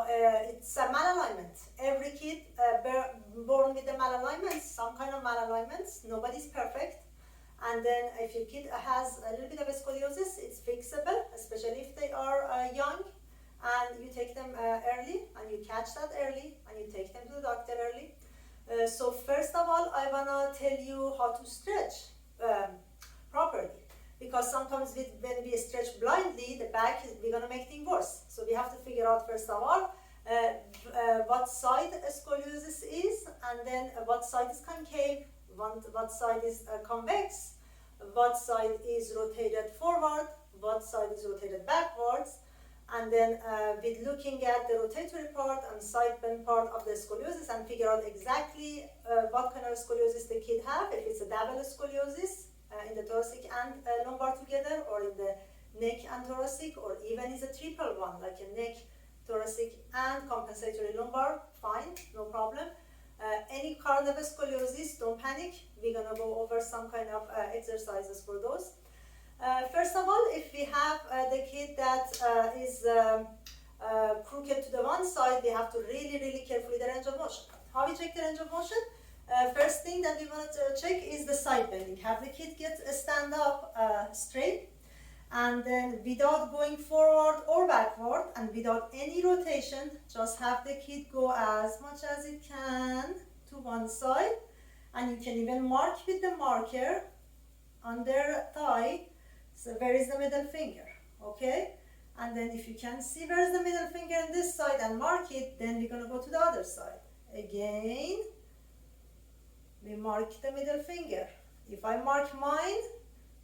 it's a malalignment. Every kid born with a malalignment, some kind of malalignments. Nobody's perfect. And then if your kid has a little bit of a scoliosis, it's fixable, especially if they are young, and you take them early, and you catch that early, and you take them to the doctor early. So first of all, I wanna tell you how to stretch properly, because sometimes when we stretch blindly, the back, we're gonna make things worse. So we have to figure out first of all what side scoliosis is, and then what side is concave, what side is convex, what side is rotated forward, what side is rotated backwards, and then with looking at the rotatory part and side bend part of the scoliosis, and figure out exactly what kind of scoliosis the kid have, if it's a double scoliosis in the thoracic and lumbar together, or in the neck and thoracic, or even is a triple one, like a neck, thoracic and compensatory lumbar, fine, no problem. Any kind of scoliosis, don't panic. We're gonna go over some kind of exercises for those. First of all, if we have the kid that is crooked to the one side, we have to really carefully the range of motion. How we check the range of motion? First thing that we want to check is the side bending. Have the kid get stand up straight, and then without going forward or backward, and without any rotation, just have the kid go as much as it can to one side, and you can even mark with the marker on their thigh. So where is the middle finger? Okay, and then if you can see where is the middle finger on this side and mark it, then we're gonna go to the other side. Again, we mark the middle finger. If I mark mine,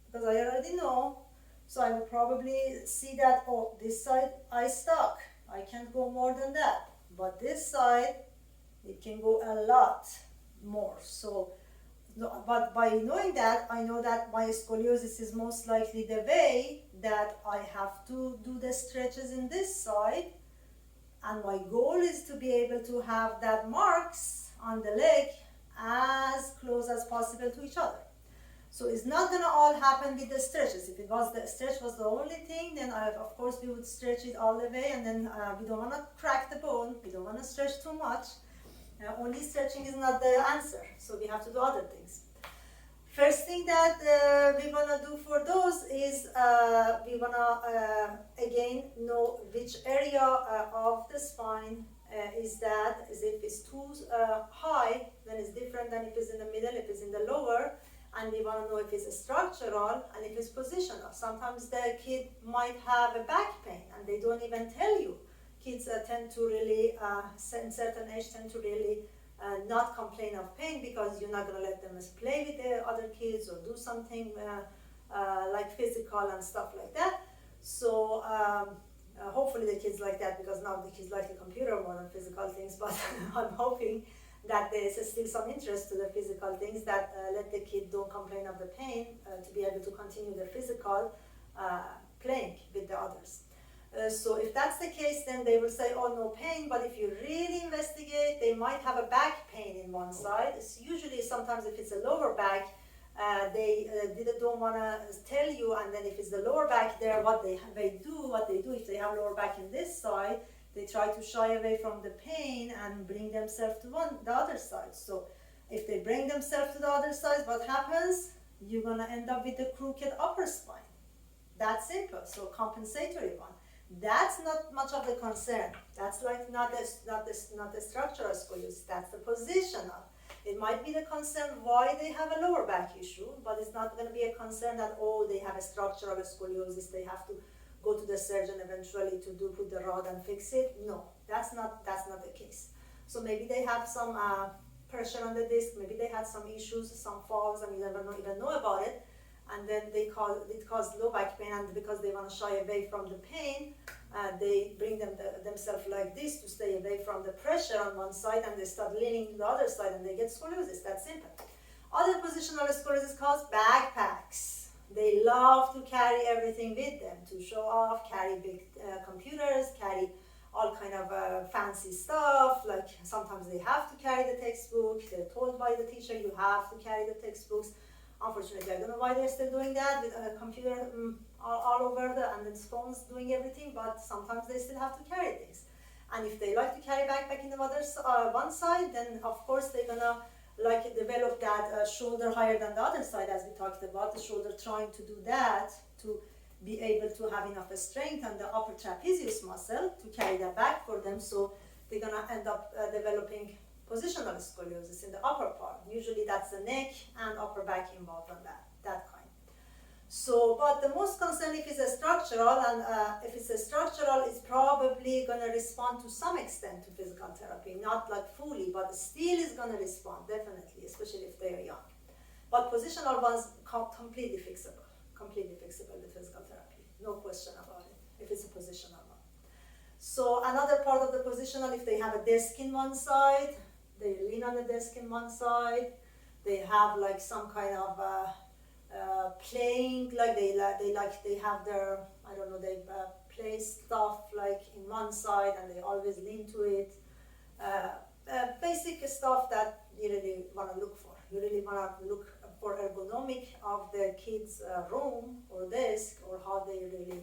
because I already know, so I will probably see that, oh, this side I stuck, I can't go more than that, but this side it can go a lot more. So, but by knowing that, I know that my scoliosis is most likely the way that I have to do the stretches in this side, and my goal is to be able to have that marks on the leg as close as possible to each other. So it's not gonna all happen with the stretches. If it was the stretch was the only thing, then of course we would stretch it all the way, and then we don't wanna crack the bone, we don't wanna stretch too much. Only stretching is not the answer, so we have to do other things. First thing that we wanna do for those is we wanna again know which area of the spine is that. Is if it's too high, then it's different than if it's in the middle, if it's in the lower. And we want to know if it's structural and if it's positional. Sometimes the kid might have a back pain and they don't even tell you. Kids tend to really, in certain age, tend to really not complain of pain, because you're not going to let them play with the other kids or do something like physical and stuff like that. So hopefully the kids like that, because now the kids like the computer more than physical things, but I'm hoping that there's still some interest to the physical things that let the kid don't complain of the pain to be able to continue their physical playing with the others. So if that's the case, then they will say, oh, no pain, but if you really investigate, they might have a back pain in one side. It's usually, sometimes if it's a lower back, they don't want to tell you, and then if it's the lower back there, what they do, if they have lower back in this side, they try to shy away from the pain and bring themselves to the other side. So if they bring themselves to the other side, what happens? You're going to end up with the crooked upper spine. That's simple. So compensatory one. That's not much of the concern. That's like not the structural scoliosis. That's the positional. It might be the concern why they have a lower back issue, but it's not going to be a concern that, oh, they have a structural scoliosis, they have to go to the surgeon eventually to put the rod and fix it. No, that's not the case. So maybe they have some pressure on the disc, maybe they had some issues, some falls, and you never even know about it, and then it caused low back pain, and because they want to shy away from the pain, they bring themselves like this to stay away from the pressure on one side, and they start leaning to the other side, and they get scoliosis. That's simple. Other positional scoliosis cause backpacks. They love to carry everything with them to show off, carry big computers, carry all kind of fancy stuff. Like sometimes they have to carry the textbook. They're told by the teacher, you have to carry the textbooks. Unfortunately, I don't know why they're still doing that with a computer all over and then phones doing everything, but sometimes they still have to carry things. And if they like to carry backpack in the one side, then of course they're gonna like develop that shoulder higher than the other side, as we talked about, the shoulder trying to do that to be able to have enough strength on the upper trapezius muscle to carry that back for them. So they're gonna end up developing positional scoliosis in the upper part. Usually that's the neck and upper back involved on that kind. So, but the most concern if it's a structural, and if it's a structural, it's probably going to respond to some extent to physical therapy, not like fully, but still is going to respond, definitely, especially if they're young. But positional ones completely fixable with physical therapy, no question about it, if it's a positional one. So another part of the positional, if they have a desk in one side, they lean on the desk in one side, they have like some kind of playing, like they have their, I don't know, they play stuff like in one side and they always lean to it. Basic stuff that you really want to look for. You really want to look for ergonomic of the kids' room or desk, or how they really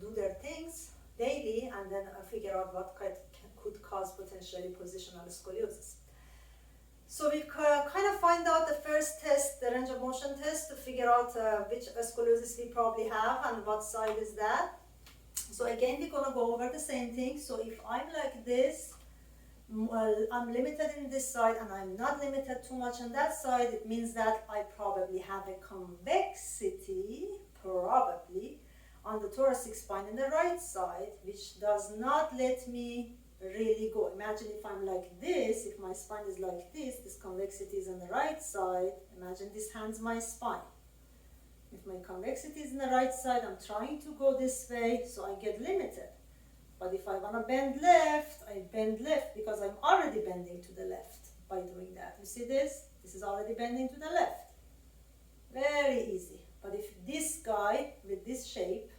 do their things daily, and then figure out what could cause potentially positional scoliosis. So we kind of find out the first test, the range of motion test, to figure out which scoliosis we probably have and what side is that. So again, we're going to go over the same thing. So if I'm like this, well, I'm limited in this side and I'm not limited too much on that side, it means that I probably have a convexity, probably, on the thoracic spine in the right side, which does not let me really go. Imagine if I'm like this, if my spine is like this convexity is on the right side, imagine this hand's my spine. If my convexity is on the right side, I'm trying to go this way, so I get limited. But if I want to bend left, I bend left because I'm already bending to the left by doing that. You see this? This is already bending to the left. Very easy. But if this guy with this shape,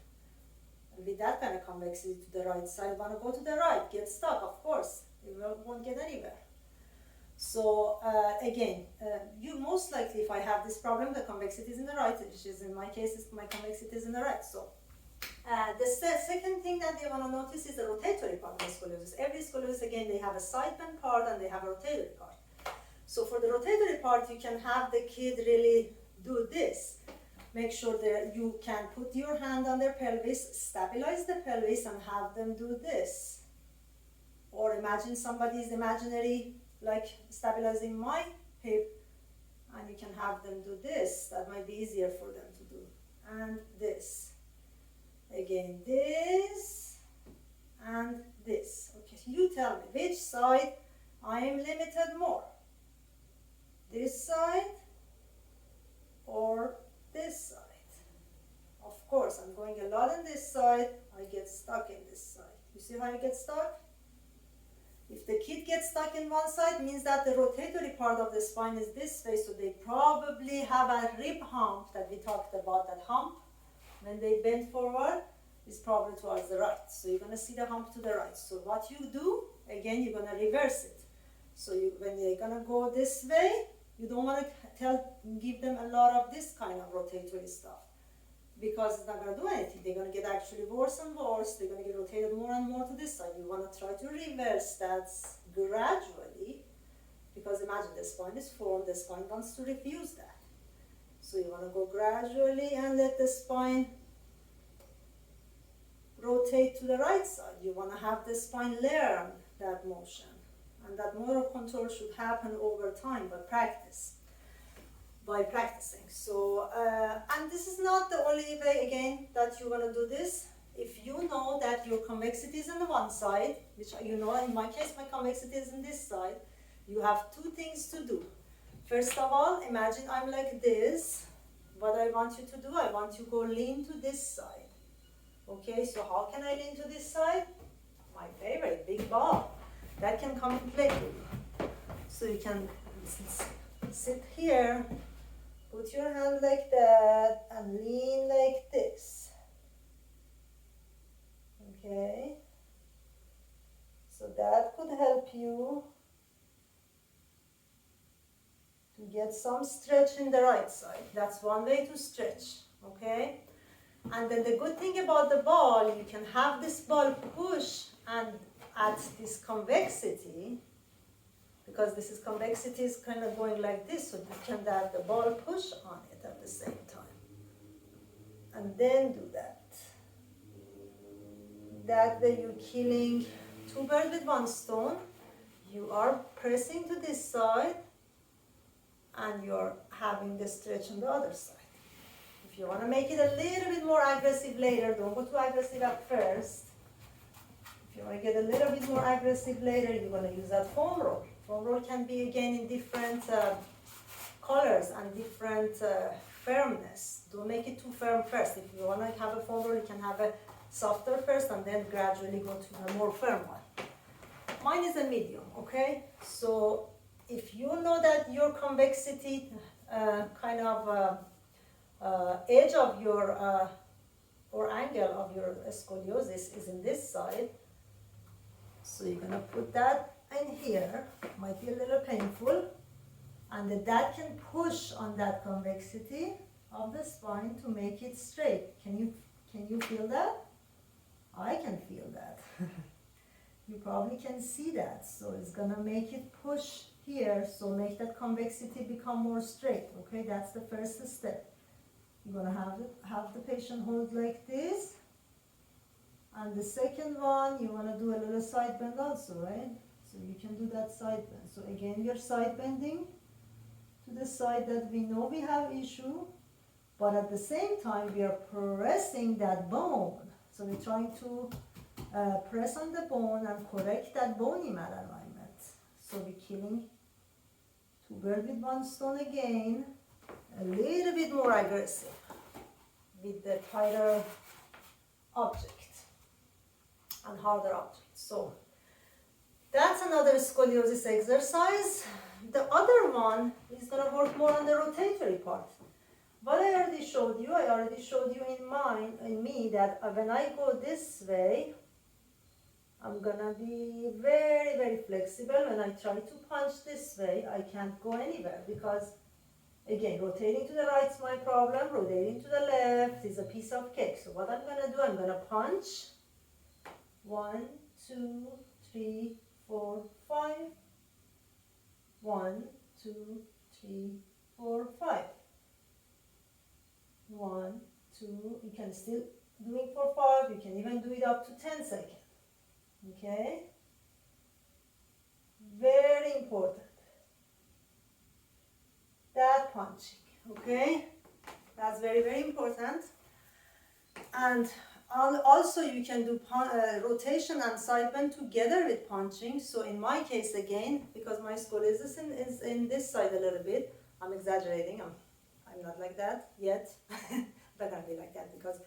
with that kind of convexity to the right side, want to go to the right, get stuck, of course, you won't get anywhere. So again, you most likely, if I have this problem, the convexity is in the right, which is in my case, my convexity is in the right. So the second thing that they want to notice is the rotatory part of the scoliosis. Every scoliosis, again, they have a side bend part and they have a rotatory part. So for the rotatory part, you can have the kid really do this. Make sure that you can put your hand on their pelvis, stabilize the pelvis, and have them do this. Or imagine somebody's imaginary, like stabilizing my hip, and you can have them do this. That might be easier for them to do. And this. Again, this and this. Okay, you tell me which side I am limited more. This side or this side. Of course, I'm going a lot on this side, I get stuck in this side. You see how I get stuck? If the kid gets stuck in one side, means that the rotatory part of the spine is this way, so they probably have a rib hump that we talked about. That hump, when they bend forward, is probably towards the right. So you're going to see the hump to the right. So what you do, again, you're going to reverse it. So when they're going to go this way, you don't want to give them a lot of this kind of rotatory stuff, because it's not going to do anything. They're going to get actually worse and worse. They're going to get rotated more and more to this side. You want to try to reverse that gradually, because imagine the spine is formed, the spine wants to refuse that. So you want to go gradually and let the spine rotate to the right side. You want to have the spine learn that motion. And that motor control should happen over time by practicing. So, and this is not the only way, again, that you're going to do this. If you know that your convexity is on the one side, which you know, in my case, my convexity is on this side, you have two things to do. First of all, imagine I'm like this. What I want you to do, I want you to go lean to this side. Okay, so how can I lean to this side? My favorite, big ball. That can come in play. So you can sit here, put your hand like that, and lean like this. Okay? So that could help you to get some stretch in the right side. That's one way to stretch. Okay? And then the good thing about the ball, you can have this ball push and at this convexity, because this is convexity is kind of going like this, so you can have the ball push on it at the same time. And then do that. That way you're killing two birds with one stone. You are pressing to this side and you're having the stretch on the other side. If you want to make it a little bit more aggressive later, don't go too aggressive at first. If you want to get a little bit more aggressive later, you're going to use that foam roll. Foam roll can be again in different colors and different firmness. Don't make it too firm first. If you want to have a foam roll, you can have a softer first and then gradually go to a more firm one. Mine is a medium, okay? So if you know that your convexity edge of your or angle of your scoliosis is in this side, so you're gonna put that in here. Might be a little painful, and then that can push on that convexity of the spine to make it straight. Can you feel that? I can feel that. You probably can see that. So it's gonna make it push here, so make that convexity become more straight. Okay, that's the first step. You're gonna have the patient hold like this, and the second one you wanna do a little side bend also, right? So you can do that side bend. So again, you're side bending to the side that we know we have issue, but at the same time we are pressing that bone. So we're trying to press on the bone and correct that bony malalignment. So we're killing two birds with one stone again, a little bit more aggressive with the tighter object and harder object. So that's another scoliosis exercise. The other one is going to work more on the rotatory part. What I already showed you in me that when I go this way, I'm gonna be very, very flexible. When I try to punch this way, I can't go anywhere because, again, rotating to the right is my problem, rotating to the left is a piece of cake. So what I'm gonna do, I'm gonna punch 1, 2, 3, 4, 5. 1, 2, 3, 4, 5. 1, 2, you can still do it for 5, you can even do it up to 10 seconds. Okay? Very important. That punching, okay? That's very, very important. And also you can do rotation and side bend together with punching. So in my case again, because my scoliosis is in this side a little bit, I'm exaggerating, I'm not like that yet. But I'll be like that because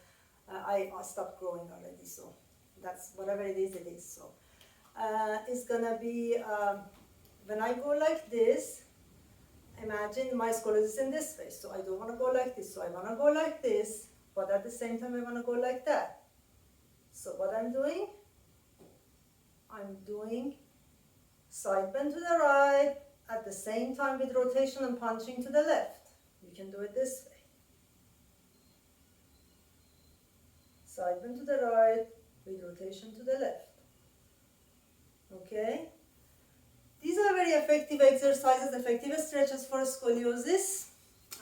I stopped growing already. So that's whatever it is, it is. So it's gonna be when I go like this. Imagine my scoliosis in this way. So I don't want to go like this. So I want to go like this, but at the same time I want to go like that. So what I'm doing side bend to the right at the same time with rotation and punching to the left. You can do it this way. Side bend to the right with rotation to the left. Okay? These are very effective exercises, effective stretches for scoliosis.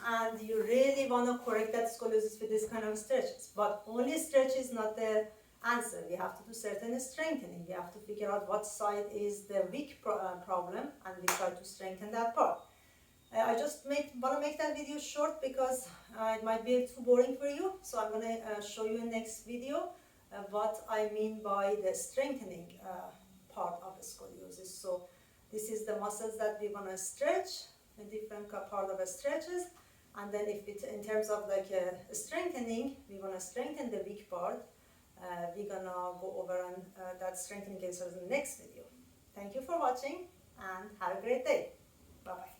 And you really want to correct that scoliosis with this kind of stretches. But only stretch is not the answer. We have to do certain strengthening. We have to figure out what side is the weak problem, and we try to strengthen that part. I just want to make that video short because it might be too boring for you. So I'm going to show you in next video what I mean by the strengthening part of scoliosis. So this is the muscles that we want to stretch, the different part of the stretches. And then if it's in terms of like strengthening, we want to strengthen the weak part. We're going to go over on that strengthening exercise in the next video. Thank you for watching and have a great day. Bye-bye.